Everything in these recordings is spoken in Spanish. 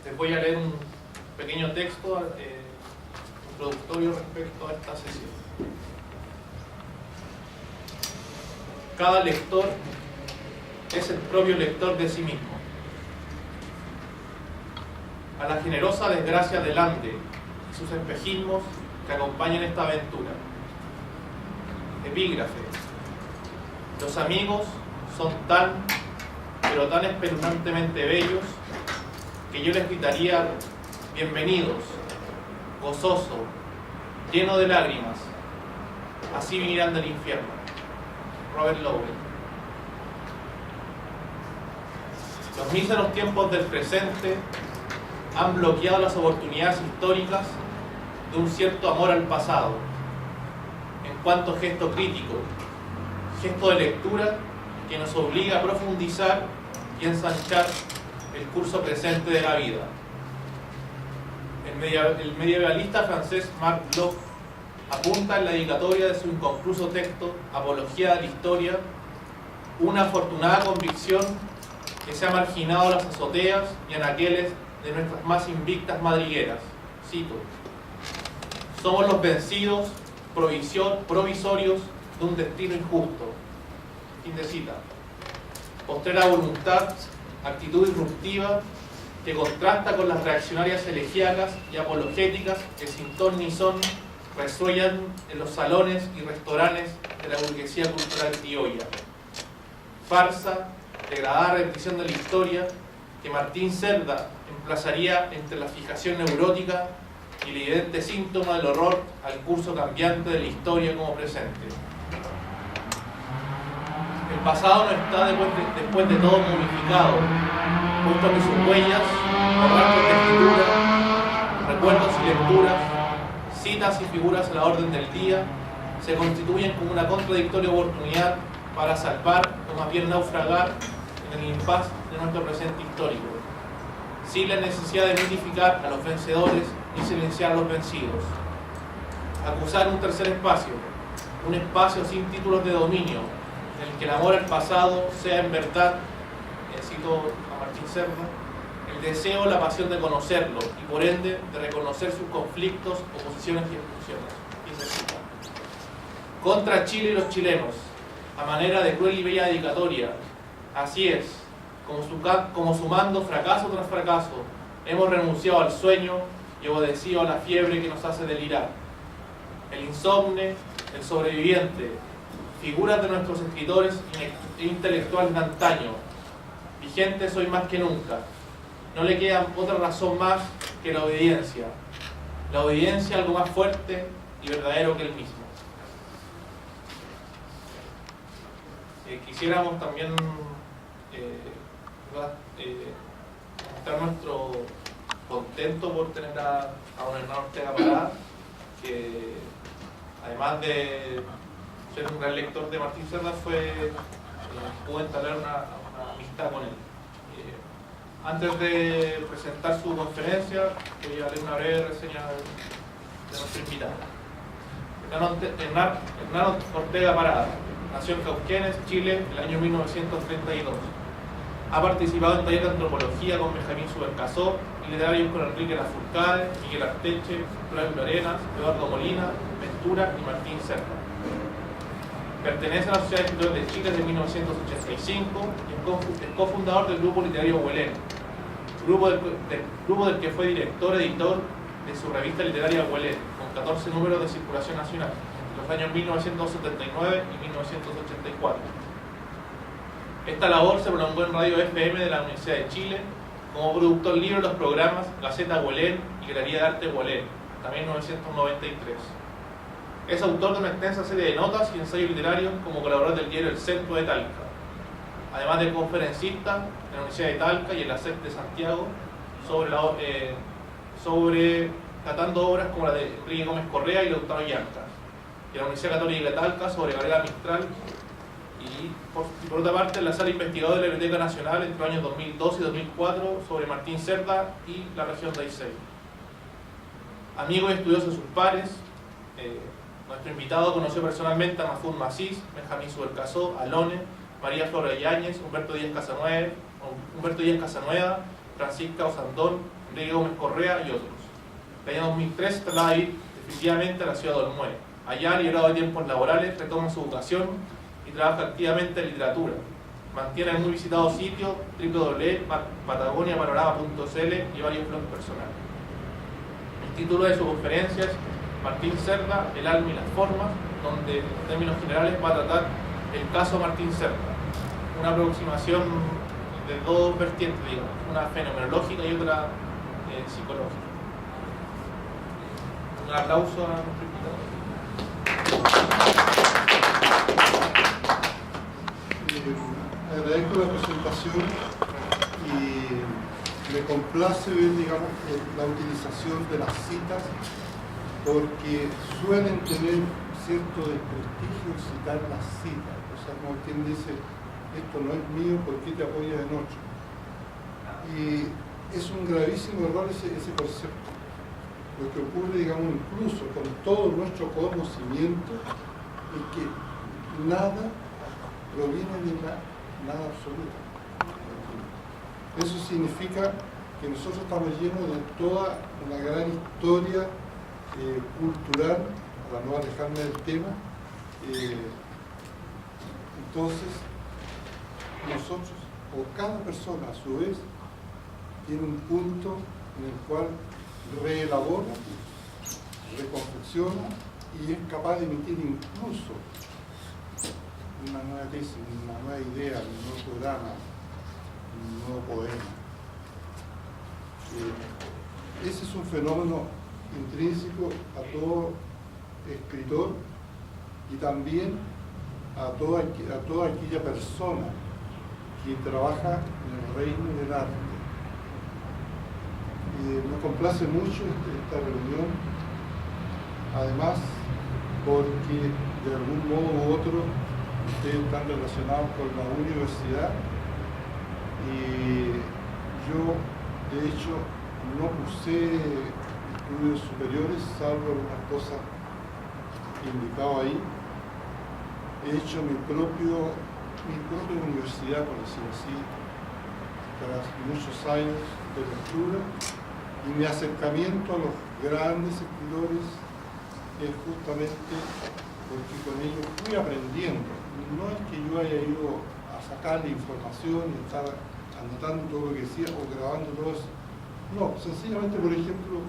Les voy a leer un pequeño texto introductorio respecto a esta sesión. Cada lector es el propio lector de sí mismo. A la generosa desgracia del Ande y sus espejismos que acompañan esta aventura. Epígrafe. Los amigos son tan, pero tan espeluznantemente bellos que yo les gritaría: bienvenidos, gozoso, lleno de lágrimas, así vinirán del infierno. Robert Lowell. Los míseros tiempos del presente han bloqueado las oportunidades históricas de un cierto amor al pasado, en cuanto gesto crítico, gesto de lectura que nos obliga a profundizar y ensanchar el curso presente de la vida. El medievalista francés Marc Bloch apunta en la dedicatoria de su inconcluso texto Apología de la Historia una afortunada convicción que se ha marginado a las azoteas y anaqueles de nuestras más invictas madrigueras. Cito: somos los vencidos provisorios de un destino injusto. Fin de cita. Postrera voluntad, actitud disruptiva que contrasta con las reaccionarias elegíacas y apologéticas que sin ton ni son resuellan en los salones y restaurantes de la burguesía cultural criolla. Farsa, degradada repetición de la historia que Martín Cerda emplazaría entre la fijación neurótica y el evidente síntoma del horror al curso cambiante de la historia como presente. El pasado no está después de todo momificado, puesto que sus huellas, rastros de escritura, recuerdos y lecturas, citas y figuras a la orden del día, se constituyen como una contradictoria oportunidad para salvar o más bien naufragar en el impas de nuestro presente histórico, sin la necesidad de mitificar a los vencedores y silenciar a los vencidos. Acusar un tercer espacio, un espacio sin títulos de dominio, en el que el amor al pasado sea en verdad, cito a Martín Cerda, el deseo o la pasión de conocerlo y por ende de reconocer sus conflictos, oposiciones y exclusiones. Contra Chile y los chilenos, a manera de cruel y bella dedicatoria, así es, como sumando fracaso tras fracaso, hemos renunciado al sueño y obedecido a la fiebre que nos hace delirar. El insomne, el sobreviviente, figuras de nuestros escritores e intelectuales de antaño, vigentes hoy más que nunca. No le queda otra razón más que la obediencia. La obediencia a algo más fuerte y verdadero que el mismo. Quisiéramos también mostrar nuestro contento por tener a don Hernán Ortega Parada, que además de ser un gran lector de Martín Cerda, pudo entablar una amistad con él. Antes de presentar su conferencia, voy a leer una breve reseña de nuestro invitado. Hernán Ortega Parada nació en Cauquenes, Chile, en el año 1932. Ha participado en talleres de antropología con Benjamín Subercasó y literarios con Enrique Lafourcade, Miguel Arteche, Claudio Arenas, Eduardo Molina, Ventura y Martín Cerda. Pertenece a la Sociedad de Escritores de Chile desde 1985 y es cofundador del Grupo Literario Huelén, grupo del que fue director editor de su revista literaria Huelén, con 14 números de circulación nacional, entre los años 1979 y 1984. Esta labor se prolongó en Radio FM de la Universidad de Chile como productor libre de los programas Gaceta Huelén y Galería de Arte Huelén, también 1993. Es autor de una extensa serie de notas y ensayos literarios como colaborador del diario El Centro de Talca, además de conferencista en la Universidad de Talca y en la SEC de Santiago sobre tratando obras como la de Enrique Gómez Correa y Lautaro Yancas, y en la Universidad Católica de Talca sobre Gabriela Mistral, y por otra parte en la sala investigadora de la Biblioteca Nacional entre los años 2002 y 2004 sobre Martín Cerda y la región de Aysén. Amigo y estudioso de sus pares, nuestro invitado conoció personalmente a Mahfoud Masís, Benjamín Subercasó, Alone, María Flora Yáñez, Humberto Díaz Casanueva, Francisca Osandón, Enrique Gómez Correa y otros. El año 2003 se traslada a vivir definitivamente a la ciudad de Olmué. Allá, liberado de tiempos laborales, retoma su educación y trabaja activamente en literatura. Mantiene el muy visitado sitio www.patagoniapanorama.cl y varios blogs personales. El título de su conferencia es Martín Cerda, el alma y las formas, donde en términos generales va a tratar el caso Martín Cerda. Una aproximación de dos vertientes, digamos, una fenomenológica y otra psicológica. Un aplauso a nuestro invitado. Agradezco la presentación y me complace ver, digamos, la utilización de las citas, porque suelen tener cierto desprestigio citar las citas. O sea, como quien dice, esto no es mío, ¿por qué te apoyas en otro? Y es un gravísimo error ese concepto. Lo que ocurre, digamos, incluso con todo nuestro conocimiento, es que nada proviene de nada absoluto. Eso significa que nosotros estamos llenos de toda una gran historia cultural, para no alejarme del tema. Entonces, nosotros, o cada persona a su vez, tiene un punto en el cual reelabora, reconfecciona y es capaz de emitir incluso una nueva tesis, una nueva idea, un nuevo programa, un nuevo poema. Ese es un fenómeno intrínseco a todo escritor y también a toda aquella persona que trabaja en el reino del arte. Me complace mucho esta reunión, además porque de algún modo u otro ustedes están relacionados con la universidad y yo de hecho no cursé estudios superiores salvo algunas cosas que indicaba ahí. He hecho mi propia universidad, por decirlo así, tras muchos años de lectura, y mi acercamiento a los grandes escritores es justamente porque con ellos fui aprendiendo. No es que yo haya ido a sacarle información y estar anotando todo lo que decía o grabando todo eso. No, sencillamente, por ejemplo,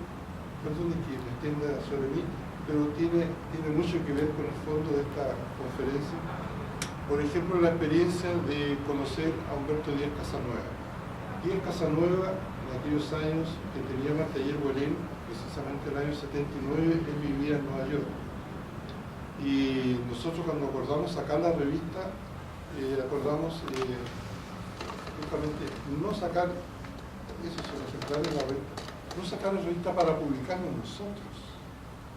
perdón que me extienda sobre mí, pero tiene mucho que ver con el fondo de esta conferencia. Por ejemplo, la experiencia de conocer a Humberto Díaz Casanueva. Díaz Casanueva, en aquellos años que tenía el taller Bolén, precisamente el año 79, él vivía en Nueva York. Y nosotros cuando acordamos sacar la revista, acordamos justamente no sacar, esos son los ejemplares de la revista, no sacar la revista para publicarnos nosotros.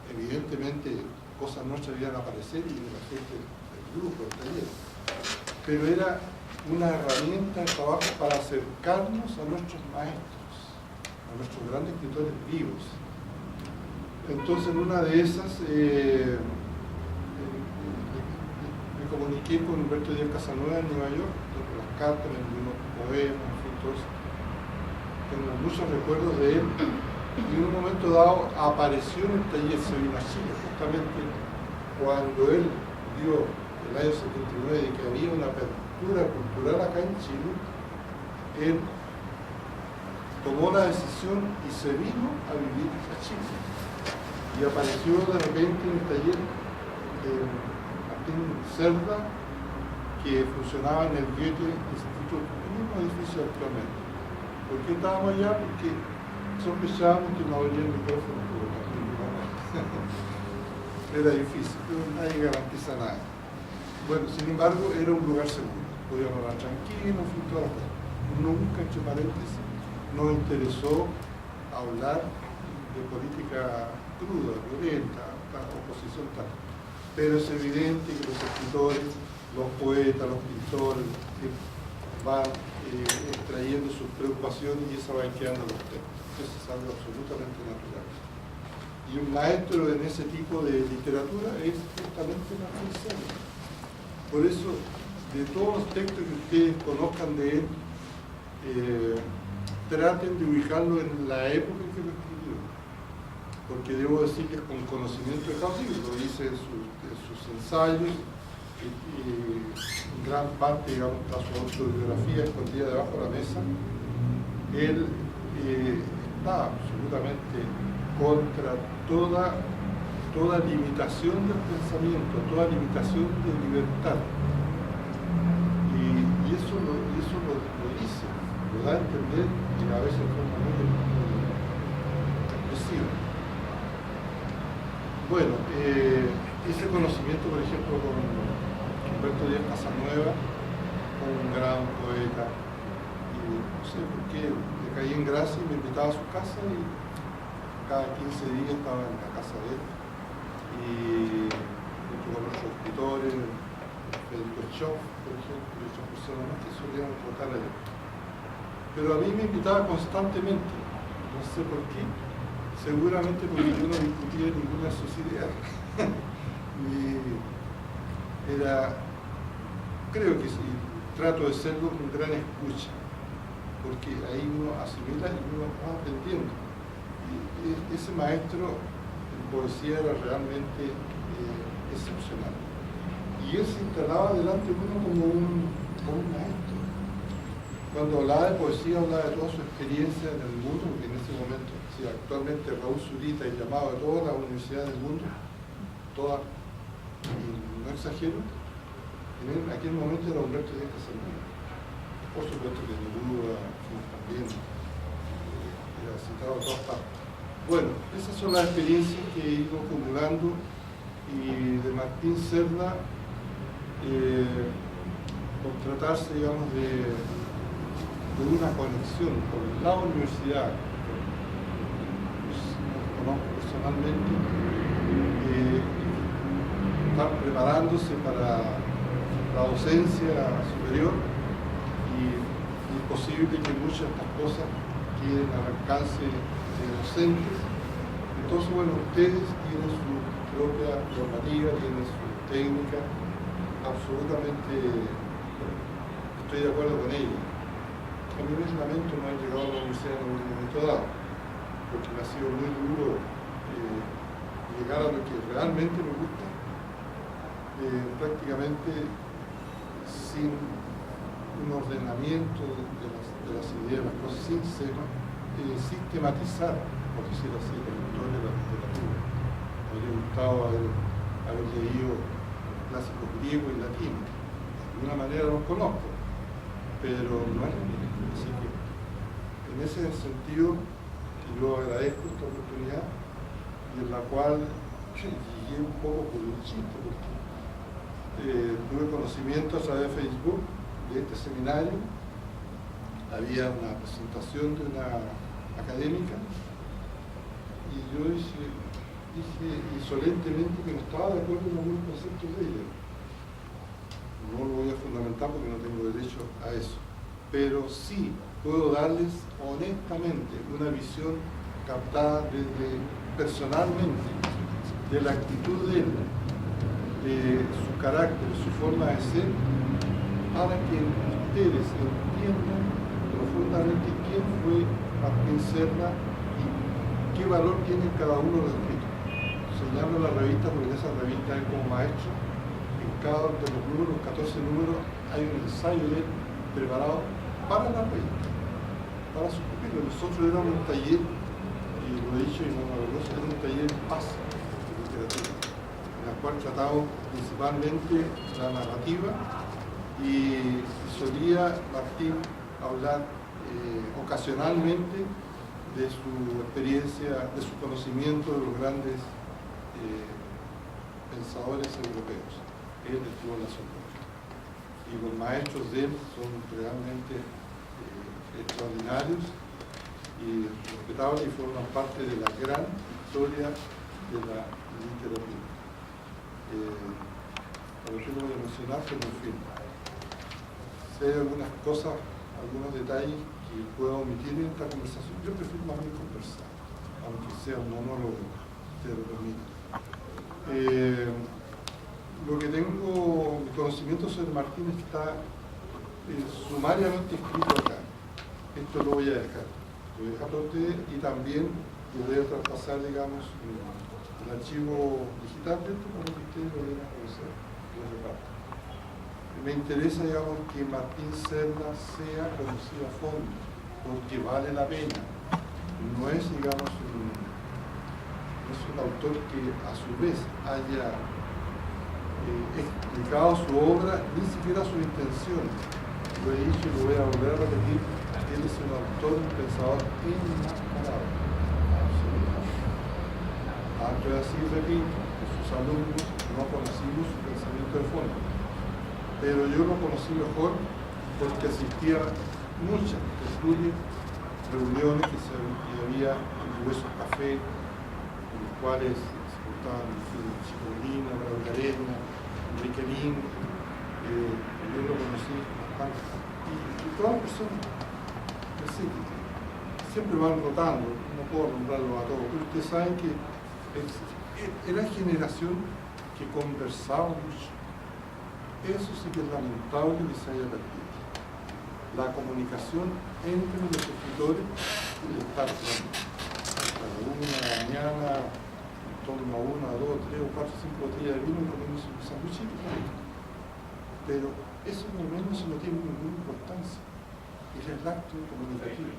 Evidentemente cosas nuestras iban a aparecer y de la gente del grupo, del taller. Pero era una herramienta de trabajo para acercarnos a nuestros maestros, a nuestros grandes escritores vivos. Entonces, en una de esas me comuniqué con Humberto Díaz Casanueva en Nueva York, con las cartas, me envió unos poemas, en fin, todo eso. Tengo muchos recuerdos de él. Y en un momento dado apareció en el taller, se vino a Chile justamente cuando él dio el año 79 de que había una apertura cultural acá en Chile. Él tomó la decisión y se vino a vivir a Chile. Y apareció de repente en el taller de Martín Cerda, que funcionaba en el Goethe Instituto, el mismo edificio actualmente. ¿Por qué estábamos allá? Porque sospechábamos que no habría el micrófono. Era difícil, pero nadie garantiza nada. Bueno, sin embargo, era un lugar seguro. Podíamos hablar tranquilos, en todas las cosas. Nunca, entre paréntesis, nos interesó hablar de política cruda, violenta, oposición tal. Pero es evidente que los escritores, los poetas, los pintores, van extrayendo sus preocupaciones y eso va quedando los temas. Eso es algo absolutamente natural. Y un maestro en ese tipo de literatura es justamente Martín Cerda. Por eso, de todos los textos que ustedes conozcan de él, traten de ubicarlo en la época en que lo escribió, porque debo decir que con conocimiento de causa, lo dice en sus ensayos, y en gran parte, digamos, está su autobiografía escondida debajo de la mesa, él está absolutamente contra toda limitación del pensamiento, toda limitación de libertad. Y eso lo dice, lo da a entender, y a veces de forma muy expresiva. Bueno, ese conocimiento, por ejemplo, con Humberto Díaz Casanueva, un gran poeta, y no sé por qué, le caí en gracia y me invitaba a su casa, y cada 15 días estaba en la casa de él, y junto con otros escritores, Federico Schoff, por ejemplo, y otras personas más que solían votar allá. Pero a mí me invitaba constantemente, no sé por qué, seguramente porque yo no discutía ninguna de sus ideas. Y era, creo que sí, trato de serlo un gran escucha, porque ahí uno asimila y uno va aprendiendo. Y ese maestro en poesía era realmente excepcional. Y él se instalaba delante de uno como un maestro. Cuando hablaba de poesía, hablaba de toda su experiencia en el mundo, porque en ese momento, si actualmente Raúl Zurita es llamado de todas las universidades del mundo, todas, y no exagero, en aquel momento era Humberto Díaz Casanueva. Por supuesto que Neruda también era citado a todas partes. Bueno, esas son las experiencias que he ido acumulando, y de Martín Serna, por tratarse, digamos, de una conexión con la universidad, pues, nos conozco personalmente, están preparándose para la docencia superior, y es posible que muchas de estas cosas queden al alcance de docentes. Entonces, bueno, ustedes tienen su propia normativa, tienen su técnica, absolutamente estoy de acuerdo con ella. A mí me lamento no haber llegado a la universidad en un momento dado, porque me ha sido muy duro llegar a lo que realmente me gusta, prácticamente sin un ordenamiento de las ideas, las cosas, sin sistematizar, por decirlo así, la historia de la literatura. Me hubiera gustado haber leído clásicos griego y latino. De alguna manera los conozco, pero no es lo mismo. Así que, en ese sentido, yo agradezco esta oportunidad, y en la cual llegué un poco por un chiste, porque tuve conocimiento a través de Facebook de este seminario. Había una presentación de una académica, y yo dije insolentemente que no estaba de acuerdo con algunos conceptos de ella. No lo voy a fundamentar porque no tengo derecho a eso, pero sí puedo darles honestamente una visión captada personalmente de la actitud de él, de su carácter, su forma de ser, para que ustedes entiendan profundamente quién fue Martín Serna y qué valor tiene cada uno de los escritos. Señalo la revista porque en esa revista es como maestro. En cada uno de los números, 14 números, hay un ensayo de él preparado para la revista, para sus pupilos. Nosotros éramos un taller, y lo he dicho y no me avergonzo, era un taller en paz de literatura, en el cual tratamos principalmente la narrativa, y solía Martín hablar ocasionalmente de su experiencia, de su conocimiento de los grandes pensadores europeos. Él estuvo en la Sorbona. Y los maestros de él son realmente extraordinarios y respetables, y forman parte de la gran historia de la literatura. Por eso lo voy a mencionar, pero en fin. Si hay algunas cosas, algunos detalles que puedo omitir en esta conversación, yo prefiero más bien conversar, aunque sea un monólogo, te lo permito. Lo que tengo, mi conocimiento sobre Martín está sumariamente escrito acá. Esto lo voy a dejar. lo deja para ustedes y también lo voy a traspasar, digamos, el archivo digital, ¿cierto? Para que ustedes lo vean conocer, lo repartan. Me interesa, digamos, que Martín Serna sea conocido a fondo, porque vale la pena. No es, digamos, un autor que a su vez haya explicado su obra, ni siquiera su intención. Lo he dicho y lo voy a volver a repetir, él es un autor, un pensador enmascarado. Antes de así, repito, sus alumnos no conocimos su pensamiento de fondo, pero yo lo conocí mejor porque asistía a muchas tertulias, reuniones que había en diversos cafés, en los cuales se juntaban Chico Molina, Manuel Carena, Enrique Lin, yo lo conocí bastante. Y todas las personas, así, siempre van rotando, no puedo nombrarlos a todos, pero ustedes saben que era generación que conversaba mucho. Eso sí que es lamentable que se haya perdido. La comunicación entre los escritores y el estar hasta la 1 de la mañana, en torno a 1, 2, 3 o 4, 5 botellas de vino comiendo un sanguchito. Pero esos momentos no tienen ninguna importancia. Es el acto comunicativo.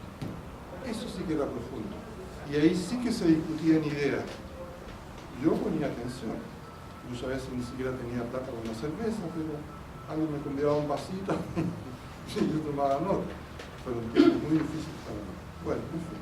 Eso sí que era profundo. Y ahí sí que se discutían ideas. Yo ponía atención. Muchas veces ni siquiera tenía plata para una cerveza, pero alguien me convidaba un vasito y yo tomaba nota. Fueron tiempos muy difíciles para mí. Bueno, en fin.